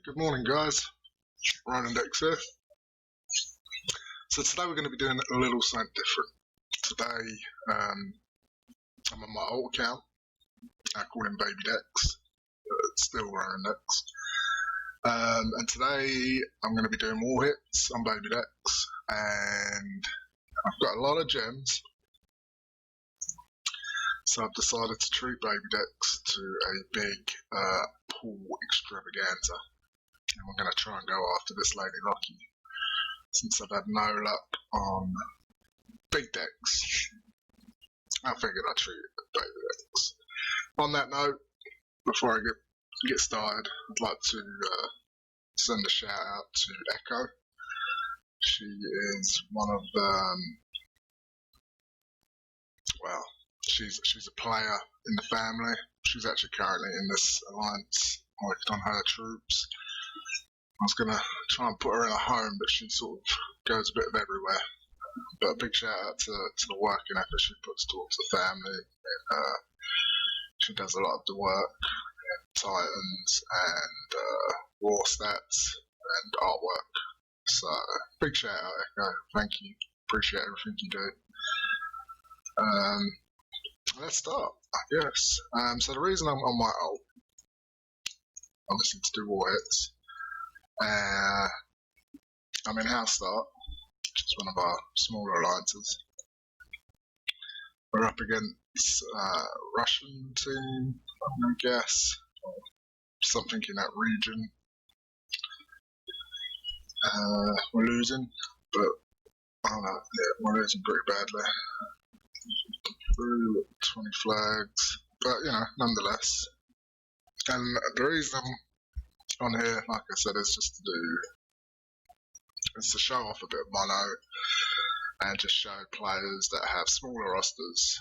Good morning, guys. Ryan Index here. So today we're going to be doing a little something different. Today I'm on my old account. I call him Baby Dex. It's still Ryan Index. And today I'm going to be doing more hits on Baby Dex, and I've got a lot of gems. So I've decided to treat Baby Dex to a big pool extravaganza. And we're going to try and go after this Lady Lucky. Since I've had no luck on big decks, I figured I'd treat it with Baby Dex. On that note, before I get started, I'd like to send a shout out to Echo. She is one of she's a player in the family. She's actually currently in this alliance working on her troops. I was going to try and put her in a home, but she sort of goes a bit of everywhere. But a big shout out to the working effort she puts towards the family. She does a lot of the work, Titans and war stats and artwork. So big shout out, Echo. Thank you. Appreciate everything you do. Let's start, I guess. So the reason I'm on my ult, obviously to do war hits, I'm in House Start, which is one of our smaller alliances. We're up against a Russian team, I'm going to guess, or something in that region. We're losing, but I don't know, yeah, we're losing pretty badly. Through 20 flags, but you know, nonetheless. And the reason I'm on here, like I said, is just to show off a bit of mono and just show players that have smaller rosters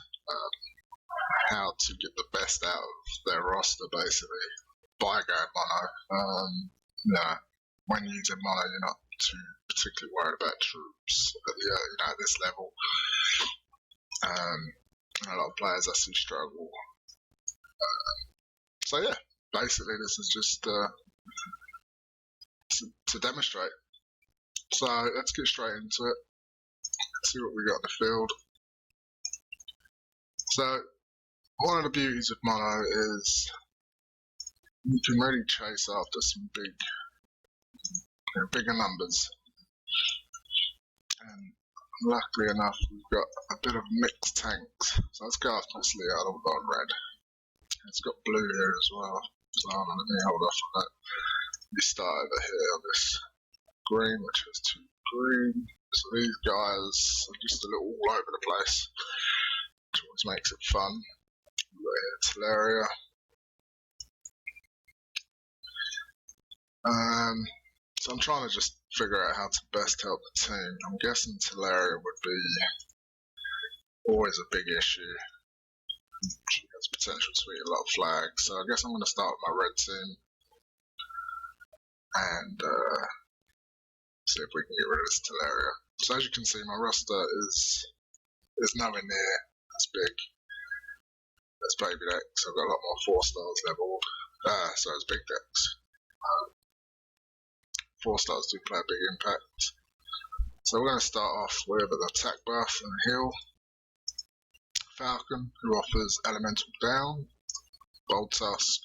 how to get the best out of their roster, basically, by going mono. When using mono, you're not too particularly worried about troops at this level. A lot of players I see struggle. So yeah, basically this is just to demonstrate. So let's get straight into it. Let's see what we got in the field. So one of the beauties of mono is you can really chase after some bigger numbers. And luckily enough, we've got a bit of mixed tanks. So let's go after this Leo. I've got red. It's got blue here as well. So let me hold off on that. We start over here on this green, which has two green. So these guys are just a little all over the place, which always makes it fun. We've got here Teleria. So I'm trying to just figure out how to best help the team. I'm guessing Teleria would be always a big issue. She has potential to eat a lot of flags, so I guess I'm going to start with my red team and see if we can get rid of this Teleria. So as you can see, my roster is nowhere near as big as Baby Dex. I've got a lot more 4 stars leveled. So it's Big Dex. 4 stars do play a big impact. So we're going to start off with an attack buff and a heal. Falcon, who offers elemental down. Bold Tusk,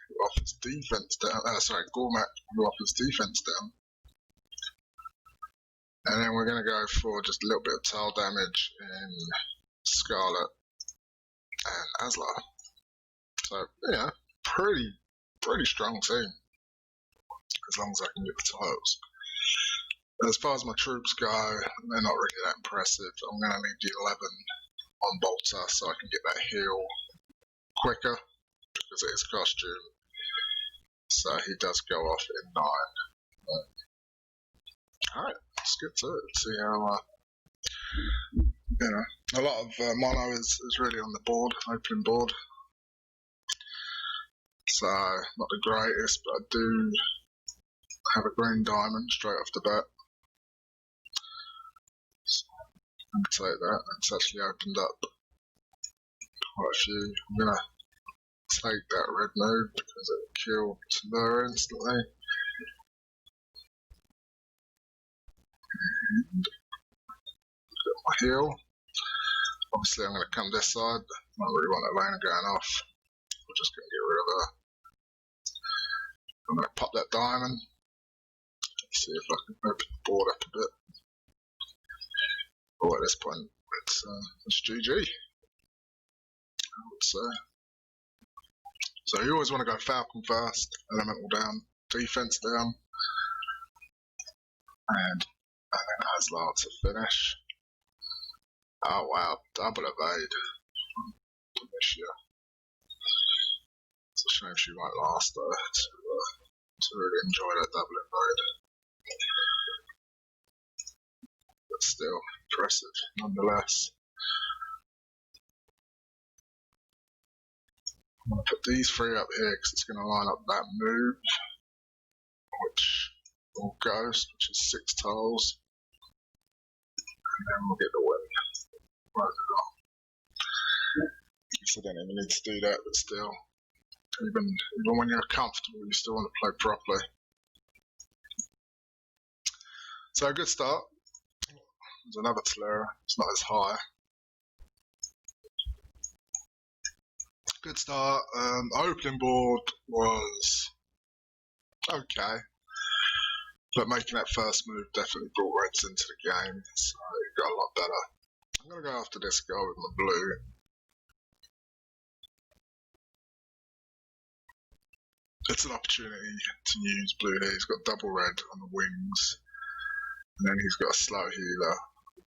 who offers defense down. Gormat, who offers defense down. And then we're going to go for just a little bit of tile damage in Scarlet and Aslar. So yeah, pretty strong team, as long as I can get the tiles. As far as my troops go, they're not really that impressive. I'm going to need the 11 on Bolter so I can get that heal quicker, because it is costume. So he does go off in 9. Alright, let's get to it. See how, a lot of mono is really on the board, opening board. So, not the greatest, but I do have a green diamond straight off the bat. So, I'm going to take that. It's actually opened up quite a few. I'm going to take that red move because it kill Slur instantly. And get my heal. Obviously I'm going to come this side. I don't really want Elena going off. We're just going to get rid of her. I'm going to pop that diamond. See if I can open the board up a bit. Oh, at this point, it's GG, I would say. So you always want to go Falcon first, elemental down, defense down, and then Aslar to finish. Oh wow, double evade. Demisha. It's a shame she won't last though, to really enjoy that double evade. But still, impressive nonetheless. I'm going to put these three up here because it's going to line up that move, which will Ghost, which is 6 tiles, and then we'll get the win. Right, I don't even need to do that, but still, even when you're comfortable, you still want to play properly. So a good start. There's another Tlera, it's not as high. Good start. Opening board was okay, but making that first move definitely brought Reds into the game, so it got a lot better. I'm going to go after this guy with my blue. It's an opportunity to use blue here. He's got double red on the wings, and then he's got a slow healer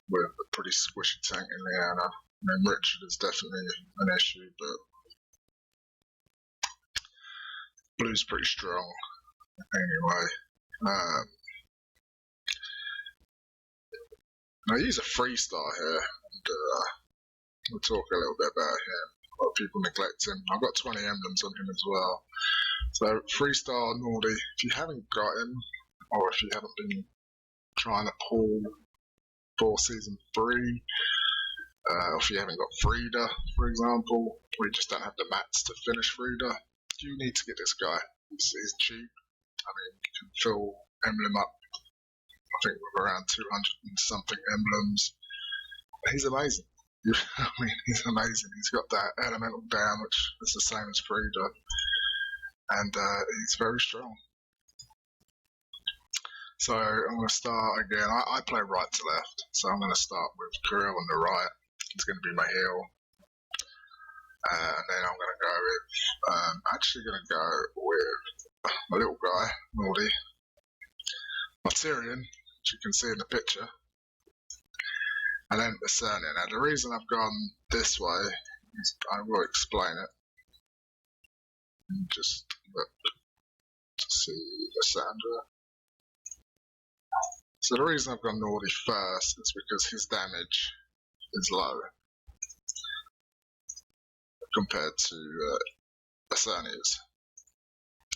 with a pretty squishy tank in Leanna. I mean, Richard is definitely an issue, but blue's pretty strong anyway. I use a 3-star here, and we'll talk a little bit about him. A lot of people neglect him. I've got 20 emblems on him as well. So 3-star Nordy, if you haven't got him, or if you haven't been trying to pull for Season 3, or if you haven't got Frida, for example, or you just don't have the mats to finish Frida, you need to get this guy. He's cheap. I mean, you can fill emblem up, I think, with around 200 and something emblems. He's amazing. I mean, he's amazing. He's got that elemental down, which is the same as Frida, and he's very strong. So I'm going to start again. I play right to left, so I'm going to start with Kirill on the right. He's going to be my heel. And then I'm going to go with, actually going to go with my little guy, Nordy, my Tyrion, which you can see in the picture, and then the Cerny. Now the reason I've gone this way is, I will explain it. Just look to see Lysandra. So the reason I've gone Nordy first is because his damage is low compared to Cerny's.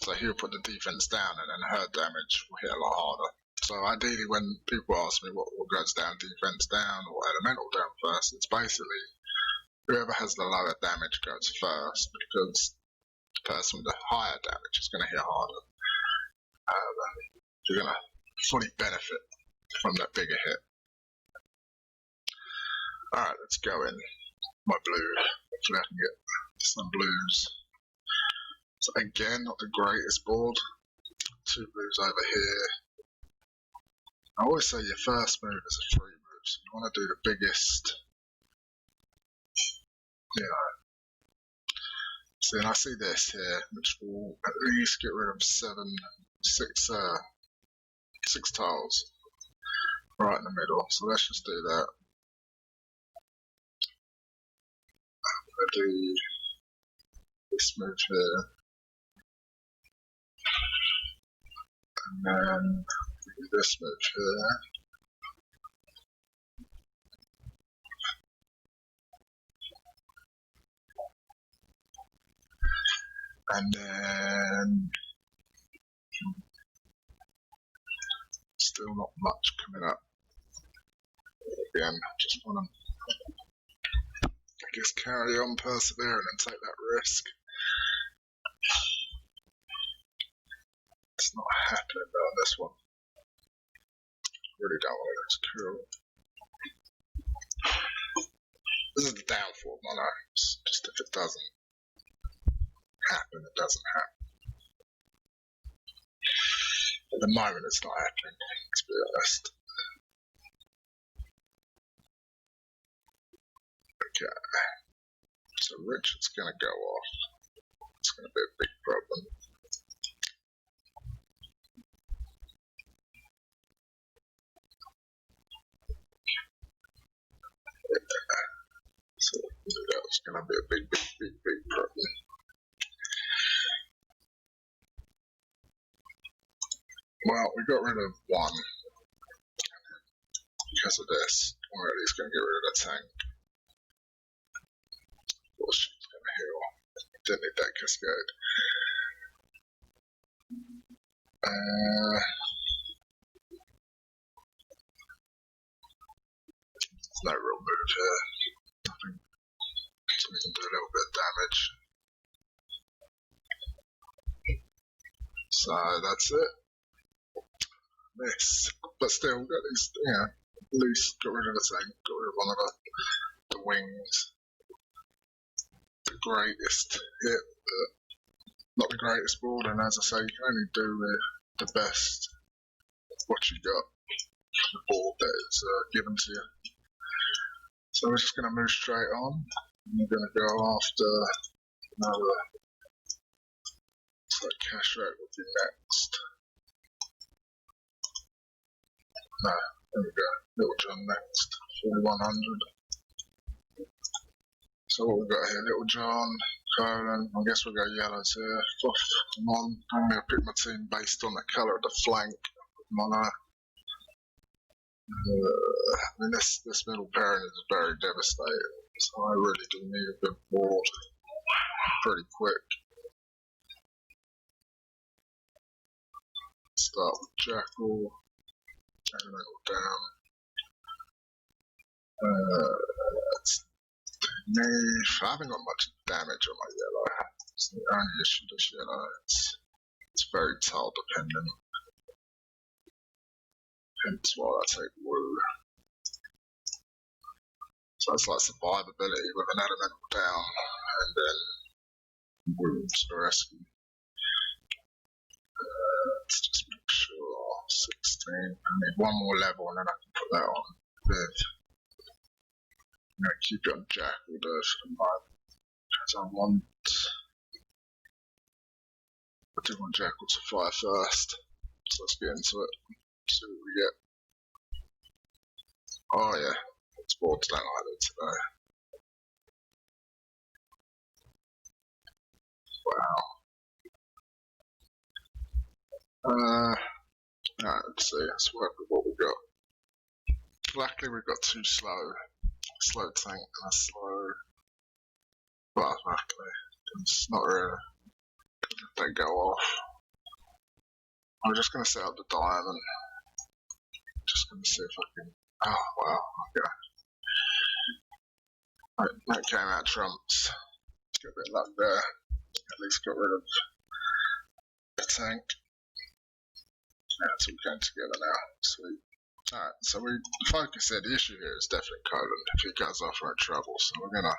So he'll put the defense down and then her damage will hit a lot harder. So ideally when people ask me what goes down, defense down or elemental down first, it's basically whoever has the lower damage goes first, because the person with the higher damage is going to hit harder. You're going to fully benefit from that bigger hit. Alright, let's go in. My blue. Hopefully I can get some blues. So again, not the greatest board. 2 blues over here. I always say your first move is a free move, so you want to do the biggest, you know. So then I see this here, which will at least get rid of 6 tiles right in the middle. So let's just do that. I'm going to do this move here, and then do this move here. And then still not much coming up. Again, just want to, I guess, carry on, persevering and take that risk. It's not happening on this one. Really don't want it to kill. This is the downfall of my life. Just if it doesn't happen, it doesn't happen. At the moment, it's not happening, to be honest. Okay. So Richard's gonna go off. It's gonna be a big problem. So that's gonna be a big problem. Well, we got rid of one because of this. Or at least gonna get rid of the tank. Of course, she's gonna heal. Didn't need that cascade. There's no real move here. Nothing. So we can do a little bit of damage. So that's it. Miss. But still, we've got these, at least got rid of the tank, got rid of one of the wings. The greatest hit, but not the greatest board, and as I say, you can only do the best of what you got. The board that is given to you. So we're just going to move straight on. And we're going to go after another. So cash rate will be next. No, there we go. Little John next. 4100. So what we got here? Little John, Colin. I guess we'll go yellows here. Come on. I'm going to pick my team based on the colour of the flank. Mono. I mean, this middle pairing is very devastating, so I really do need a good board pretty quick. Start with Jackal, Elemental down. I haven't got much damage on my yellow. It's the only issue this yellow. It's very tile dependent. Hence why I take Woo. So it's like survivability with an elemental down and then Woo to the rescue. Let's just make sure 16. I need one more level and then I can put that on Viv. I'm going to keep it on Jackal though for the moment because I do want Jackal to fire first. So let's get into it. See what we get. Oh yeah, sports don't like it today. Wow. Alright, let's see, let's work with what we got. Luckily we've got two slow tank and a slow. Well, luckily, it's not really. They go off. I'm just gonna set up the diamond. Just gonna see if I can. Oh wow, okay. Right, that came out trumps. Let's get a bit of luck there. At least got rid of the tank. Yeah, it's all going together now. Sweet. Alright, so the focus here, the issue here is definitely Colin. If he goes off, we're in trouble. So we're gonna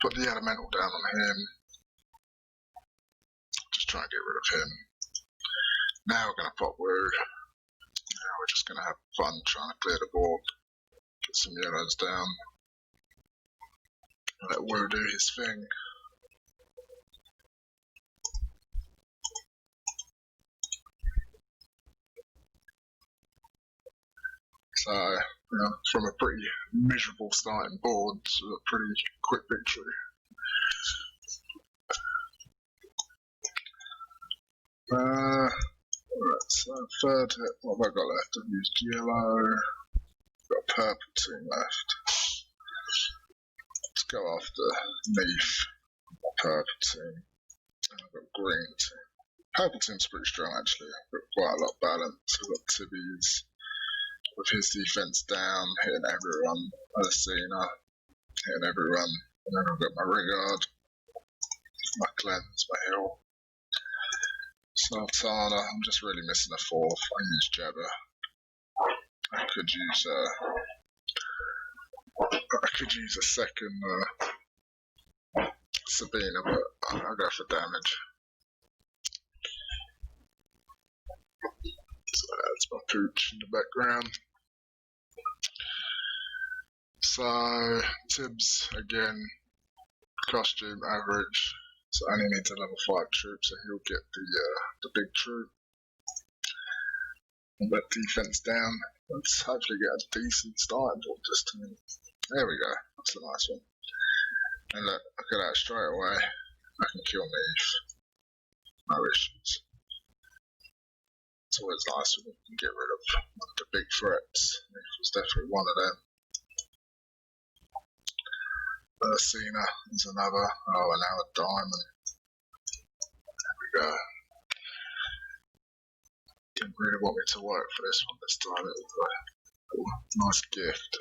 put the elemental down on him. Just try and get rid of him. Now we're gonna pop Woo. Now we're just gonna have fun trying to clear the board. Get some yellows down. Let Woo do his thing. So, from a pretty miserable starting board to a pretty quick victory. Alright, so third hit, what have I got left? I've used yellow, got a purple team left. Let's go after Neef, purple team, and I've got green team. Purple team's pretty strong actually, I've got quite a lot of balance. I've got Tibby's with his defense down, hitting everyone, Alcina, hitting everyone, and then I've got my Rigard, my cleanse, my heal. Sultana, I'm just really missing a fourth. I use Jabba. I could use a second Sabina, but I'll go for damage. So that's my pooch in the background. So Tibbs again, costume average. So I only needs a level 5 troop, so he'll get the big troop. And that defense down. Let's hopefully get a decent starting point this time. There we go. That's a nice one. And look at that straight away. I can kill Neve. No issues. It's always nice when you can get rid of one of the big threats. Neve was definitely one of them. Cena is another. Oh, and now a diamond. There we go. Didn't really want me to work for this one this time. It was a nice gift.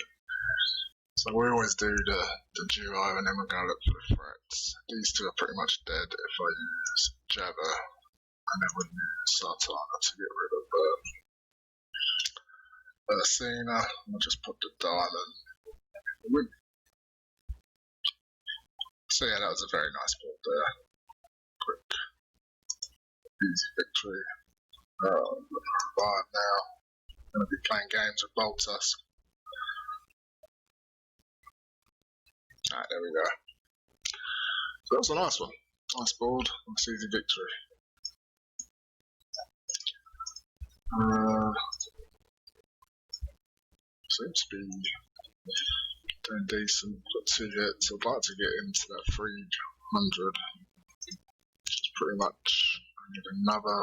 So we always do the duo and then we're going to look for the threats. These two are pretty much dead if I use Jabba, and then we'll use Sultana to get rid of Cena. I'll just put the diamond. So yeah, that was a very nice build there. Quick, easy victory. Revive now. Going to be playing games with Boltus. Alright, there we go. So that was a nice one. Nice board, nice easy victory. Seems to be doing decent. Got 2 hits. I'd like to get into that 300. Which is pretty much, I need another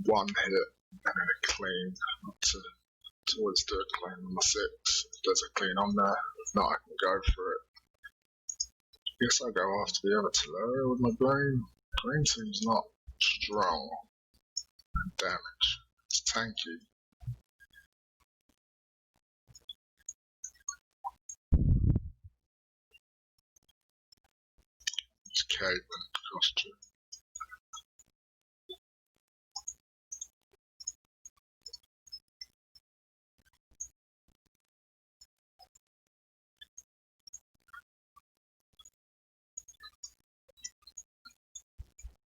1 hit and then a clean up to always do a clean on my 6. If there's a clean on there, if not, I can go for it. I guess I'll go after the other Tolaria with my brain. Green seems not strong and damage. It's tanky. It's Caveman costume.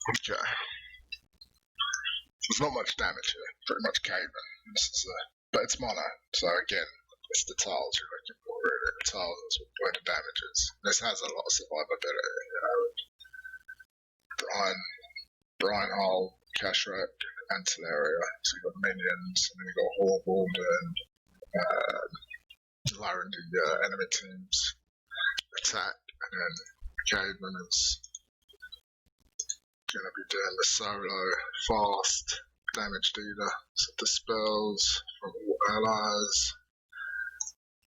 Okay. There's not much damage here. Pretty much Caveman. This is but it's mono. So again, it's the tiles you're looking for really. The tiles is where the damage is. This has a lot of survivability, you know. Brian Hall, Kashrek, and Tolaria. So you've got minions, and then you've got Horbold and lowering the enemy team's attack, and then Caveman is going to be doing the solo fast damage dealer. So dispels from all allies.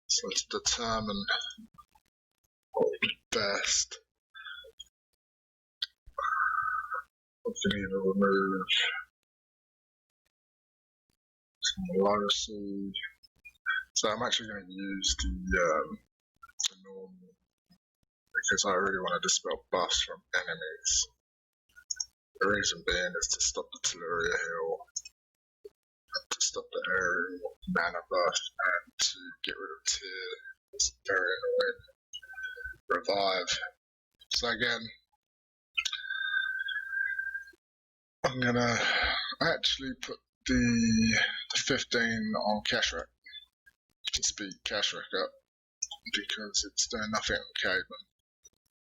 So to determine what would be best, we can either remove some Losi. So I'm actually going to use the normal because I really want to dispel buffs from enemies. The reason being is to stop the Tolaria heal, to stop the aerial mana buff, and to get rid of Tear. It's very annoying. Revive. So again, I'm gonna actually put the 15 on Kashrek to speed Kashrek up because it's doing nothing on Caveman.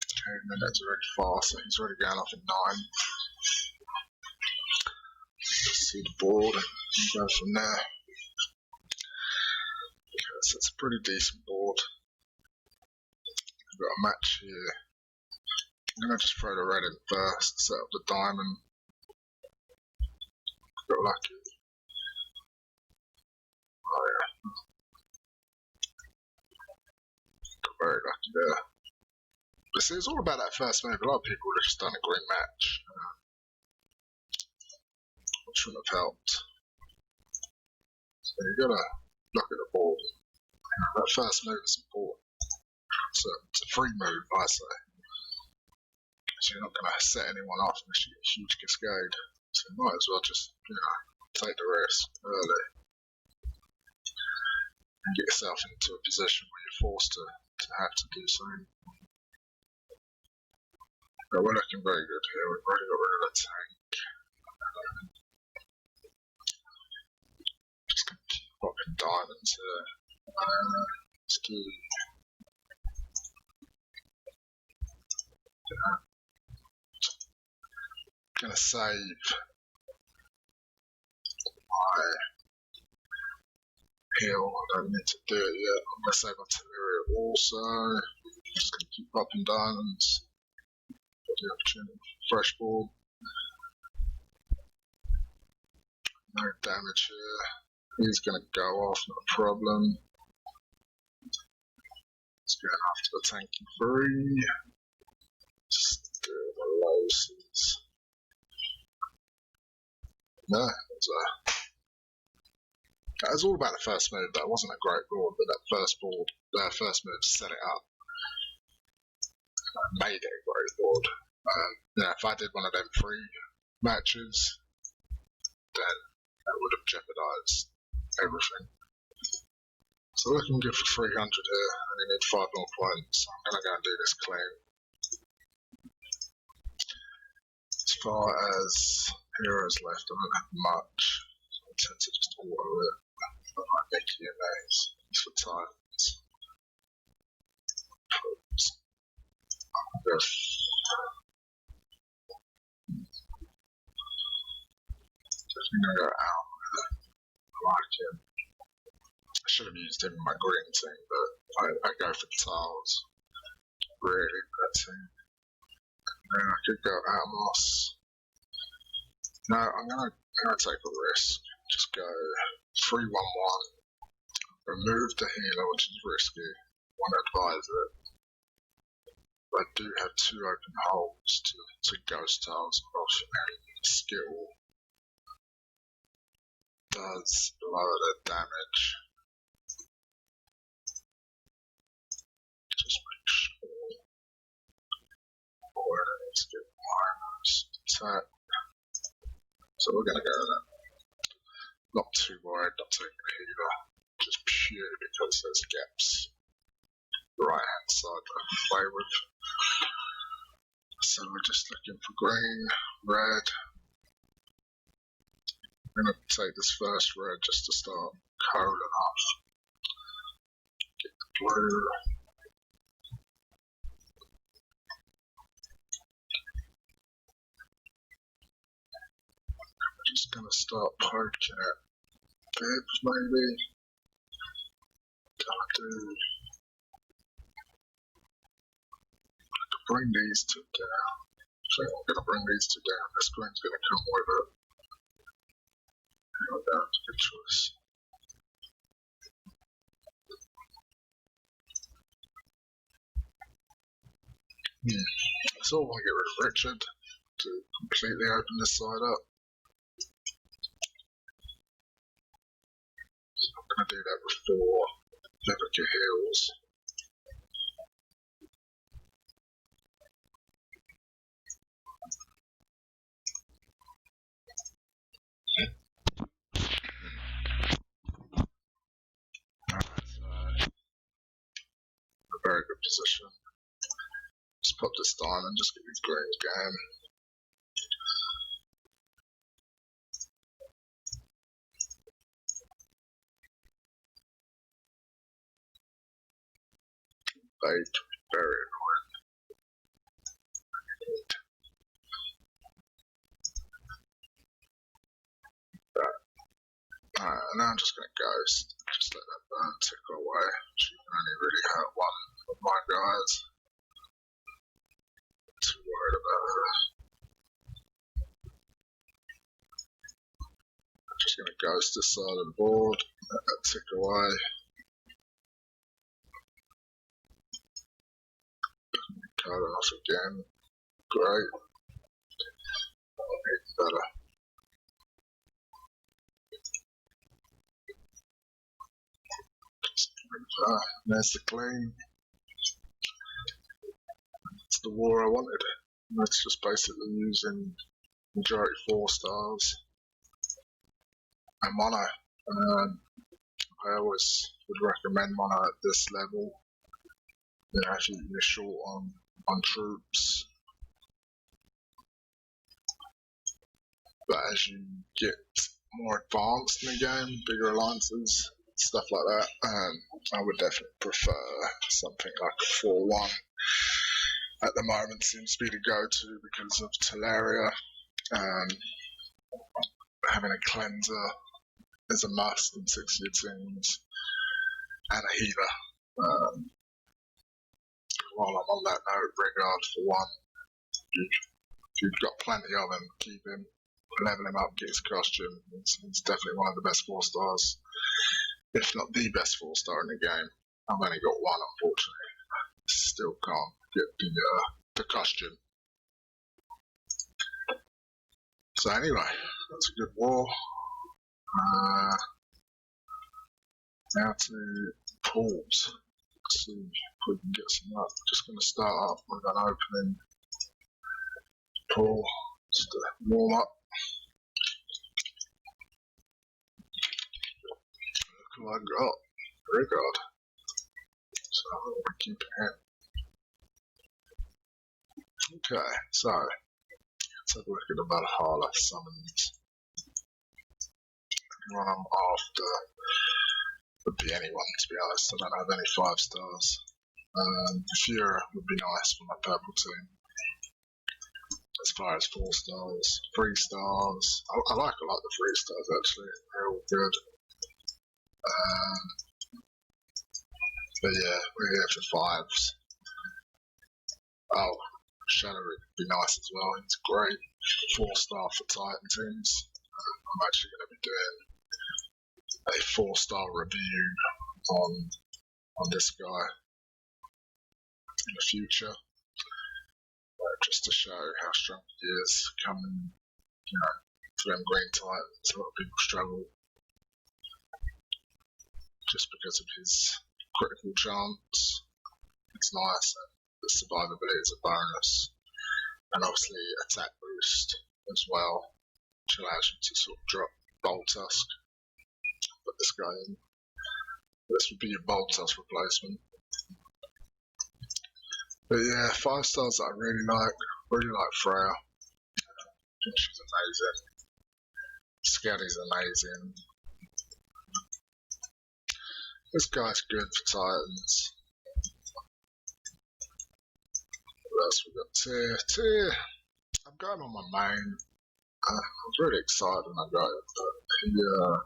Caveman is already fast, so he's already going off in 9. See the board and go from there. Okay, so it's a pretty decent board. We've got a match here. I'm going to just throw the red in first, set up the diamond. Got lucky. Oh yeah. Got very lucky there. But see, it's all about that first move. A lot of people have just done a great match. Which would have helped. So you gotta look at the board. That first move is important. So it's a free move, I say. So you're not going to set anyone off unless you get a huge cascade. So you might as well just, take the risk early and get yourself into a position where you're forced to have to do something. But we're looking very good here. We've already got rid of the tank. Just going to keep popping diamonds here. Let's do. Going to save my heal. I don't need to do it yet. I'm going to save artillery also. Just going to keep popping diamonds. Got the opportunity for fresh board. No damage here. He's going to go off, not a problem. He's going after the tanky 3. Just do the losses. No, that was all about the first move. That wasn't a great board, but that first move set it up. Made it a great board. If I did one of them 3 matches, then that would have jeopardised everything. So looking good for 300 here. I only need 5 more points. So I'm going to go and do this clean. As far as heroes left, I don't have much. So I tend to just auto it. But like Nicky and Ace for titans. I'm going to go out with it. I like him. I should have used him in my green team, but I go for the tiles. Really good team. And then I could go Atmos. No, I'm gonna take a risk. Just go 3-1-1. Remove the healer, which is risky. One advisor. But I do have 2 open holes to ghost tiles. Ultimately, skill does lower the damage. Just make sure. Let's get minus attack. So we're gonna go with that. Not too worried, not taking a healer. Just purely because there's gaps right hand side that I play with. So we're just looking for green, red. I'm gonna take this first red just to start coaling off. Get the blue. Just gonna start poking at bibs maybe. Gonna do. Bring these 2 down. I think I'm gonna bring these 2 down. This green's gonna come with it. Go down to good choice. So I want to get rid of Richard to completely open this side up. So I'm going to do that before Vivica heals. Alright, so a very good position. Just pop this down and just get these greens going. Very annoying. Alright, now I'm just going to ghost. Just let that burn tick away. She can only really hurt one of my guys. Not too worried about her. I'm just going to ghost this side of the board. Let that tick away. Cut it off again. Great. Even better. There's the clean. That's the war I wanted. That's just basically using majority 4 stars and mono. I always would recommend mono at this level. You know, if you're short on troops. But as you get more advanced in the game, bigger alliances, stuff like that, I would definitely prefer something like 4-1. At the moment seems to be the go-to because of Teleria. Having a cleanser is a must in 6 of your teams, and a healer. While I'm on that note, Rigard for 1. If you've got plenty of him, keep him, level him up, get his costume. He's definitely one of the best 4 stars, if not the best 4-star in the game. I've only got 1, unfortunately. Still can't get the costume. So anyway, that's a good war. Now to pools. Let's see if we can get some up. Just going to start up with an opening pool, just to warm up. Look who I got. Rigard. So I'm going to keep it in. Okay, so let's have a look at the Valhalla summons. Anyone I'm after would be anyone, to be honest. I don't have any 5 stars. Fura would be nice for my purple team. As far as 4 stars, 3 stars. I like a lot of the 3 stars actually. They're all good. But yeah, we're here for 5s. Oh, Shadow would be nice as well. It's great. 4-star for Titan teams. I'm actually going to be doing a 4-star review on this guy in the future, just to show how strong he is. Coming, for them green Titans, a lot of people struggle just because of his critical chance. It's nice, and the survivability is a bonus, and obviously attack boost as well, which allows you to sort of drop Bolt Tusk. Put this guy in. This would be your Bolt Tusk replacement. But yeah, 5 stars that I really like Freya. I think she's amazing. Scatty's amazing. This guy's good for Titans. What else we got? Tyr. I'm going on my main. I was really excited when I got it, but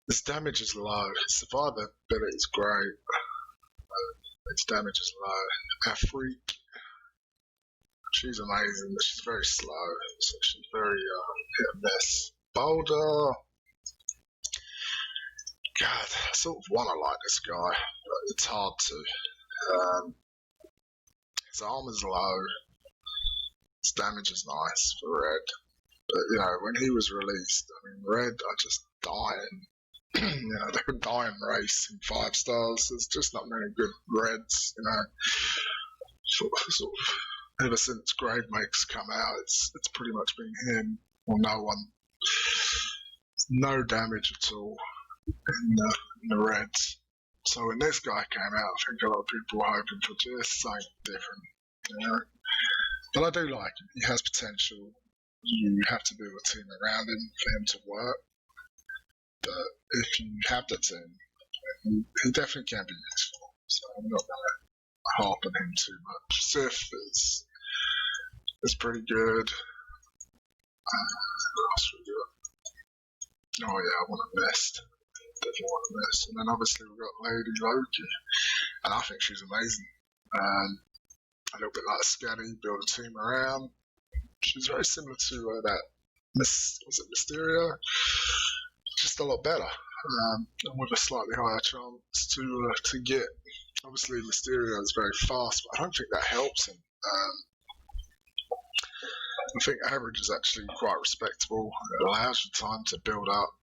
his damage is low. His survivability is great. Its damage is low. Afreak. She's amazing, but she's very slow. So she's very hit and miss. Boulder. God, I sort of want to like this guy, but it's hard to. His armor's low. His damage is nice for Red. But, when he was released, Red are just dying. They were dying race in 5 stars. There's just not many good Reds, Sort of, ever since Gravemake's come out, it's pretty much been him or no one. No damage at all in the Reds. So when this guy came out, I think a lot of people were hoping for just something different, But I do like him. He has potential. You have to build a team around him for him to work. But if you have the team, he definitely can be useful. So I'm not going to harp on him too much. Sif is pretty good. What else we got? Oh yeah, I want a Mist. Definitely want a Mist. And then obviously we've got Lady Loki. And I think she's amazing. A little bit like Scatty, build a team around. She's very similar to that was it Mysterio? Just a lot better, and with a slightly higher chance to get. Obviously, Mysterio is very fast, but I don't think that helps him. I think average is actually quite respectable. It allows you time to build up.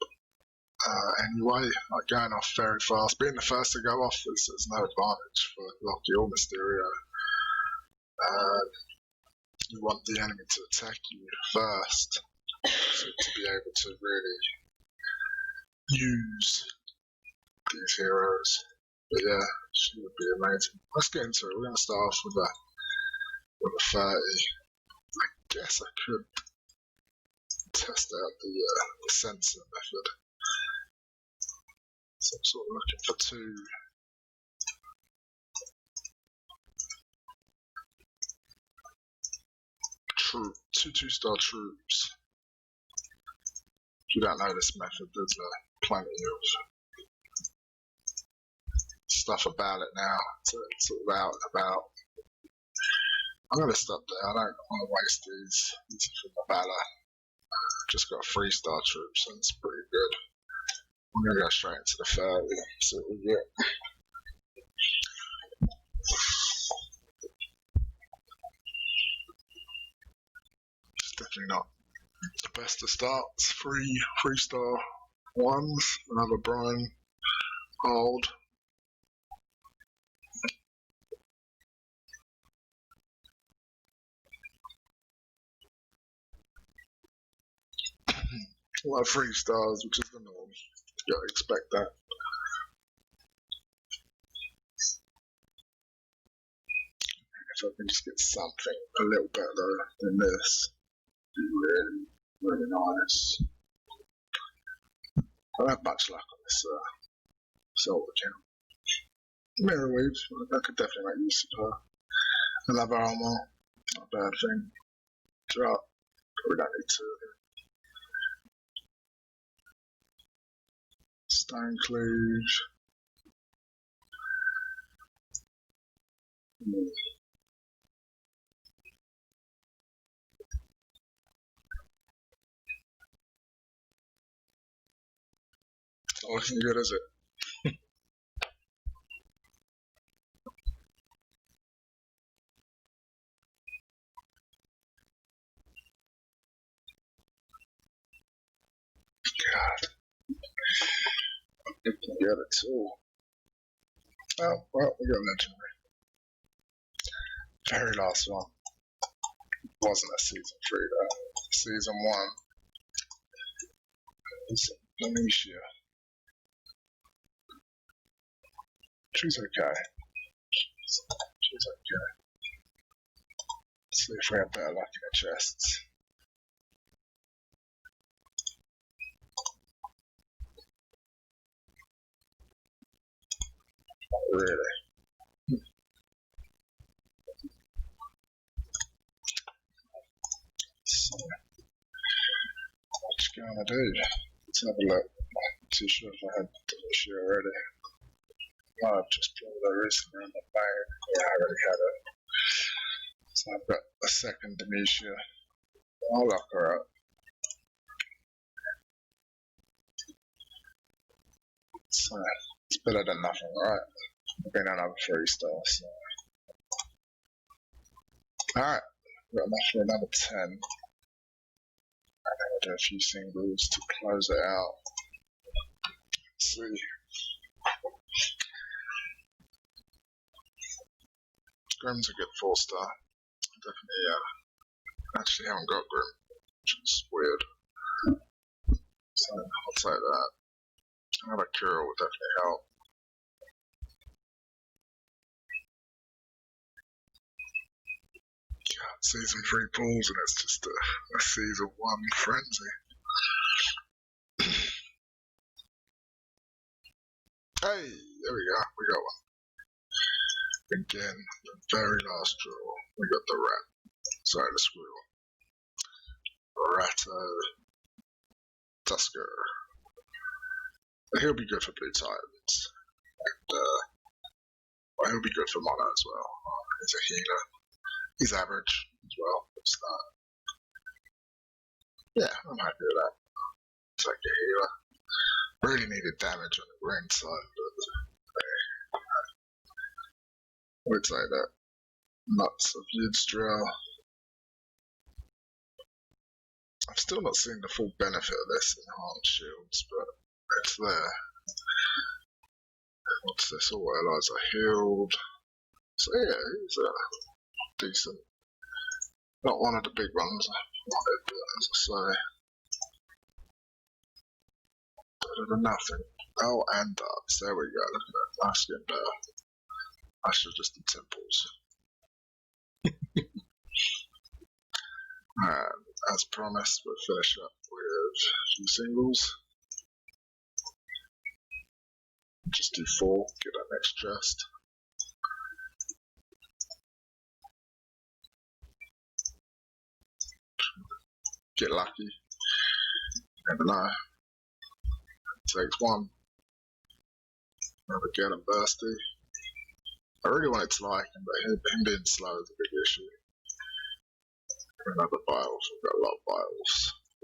Anyway, like going off very fast, being the first to go off is no advantage for Loki or Mysterio. You want the enemy to attack you first, so to be able to really use these heroes. But yeah, she would be amazing. Let's get into it. We're going to start off with a 30. I guess I could test out the sensor method. So I'm sort of looking for two 2-star troops. If you don't know this method, there's plenty of stuff about it now. It's all out and about. I'm going to stop there. I don't want to waste these. These are from the Valhalla. Just got 3-star troops, and it's pretty good. I'm going to go straight into the 30, see what we get. It's definitely not the best of starts. 3-star ones. Another Brian Hold. A lot of 3 stars, which is the norm. You gotta expect that. If I can just get something a little better than this, it'd be really, really nice. I don't have much luck on this soul account. Mirrorweave, I could definitely make use of her. Another armor, not a bad thing. Drop, probably don't need to. Stone Cleave. It's not looking good, is it? God. You can get it too. Oh, well, we got legendary. Very last one. Wasn't a season 3 though. Season 1. It's Indonesia. She's okay. She's okay. Let's see if we have better luck in the chests. Not really. So, what you gonna do? Let's have a look. I'm not too sure if I had Indonesia already. Might have just pulled the risk around the bag. Yeah, I already had it. So I've got a second Indonesia. I'll lock her up. So, it's better than nothing, right? I've been another 3 stars. So. Alright, got enough for another 10. And then we'll do a few singles to close it out. Let's see. Grim's a good 4-star. Definitely, actually haven't got Grim, which is weird. So I'll take that. Another Cure would definitely help. God, season 3 pulls and it's just a season 1 frenzy. Hey, there we go. We got one. Again, the very last draw, we got the rat. Sorry, the squirrel. Ratto Tusker. He'll be good for Blue Titans. And, well, he'll be good for Mono as well. He's a healer. He's average as well. It's not. Yeah, I'm happy with that. It's like a healer. Really needed damage on the green side, but we'd say that. Nuts of Yidstrill. I've still not seen the full benefit of this enhanced shields, but it's there. What's this? All allies are healed. So yeah, he's decent. Not one of the big ones, but as I say, better than nothing. Oh, and darts. There we go. Look at that. Nice getting better. I should have just did temples. And as promised, we'll finish up with a few singles. Just do 4, get that next chest. Get lucky. Never know. Takes 1. Never get him bursty. I really wanted to like him, but him being slow is a big issue. Another Biles, we've got a lot of Biles.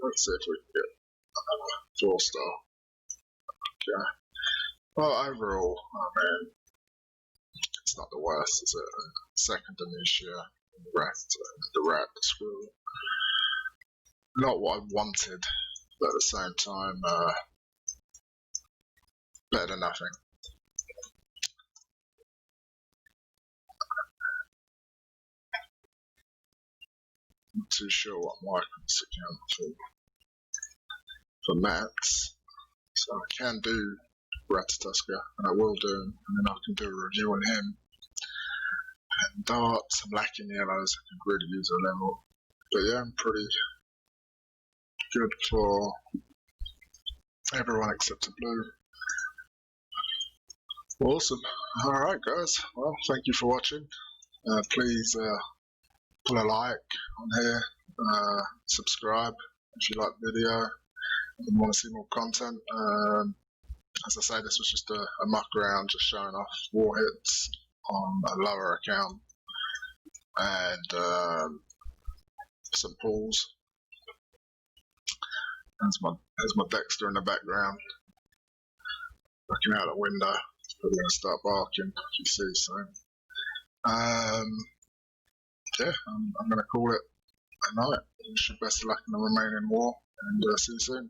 Let's see if we can get another 4-star. Okay. Well, overall, I mean, it's not the worst, is it? Second Anicia, the rat screw. Not what I wanted, but at the same time, better than nothing. Not too sure what Michael's account for Max, so I can do Ratatuska, and I will do him, and then I can do a review on him. And darts, I'm lacking yellows, I can really use a level. But yeah, I'm pretty good for everyone except the blue. Awesome. Alright guys, well thank you for watching. Please put a like on here, subscribe if you like the video and want to see more content. As I say, this was just a muck around, just showing off war hits on a lower account and some pulls. There's my Dexter in the background, looking out the window. He's probably going to start barking if you see. So, yeah, I'm going to call it a night. Wish you best of luck in the remaining war, and see you soon.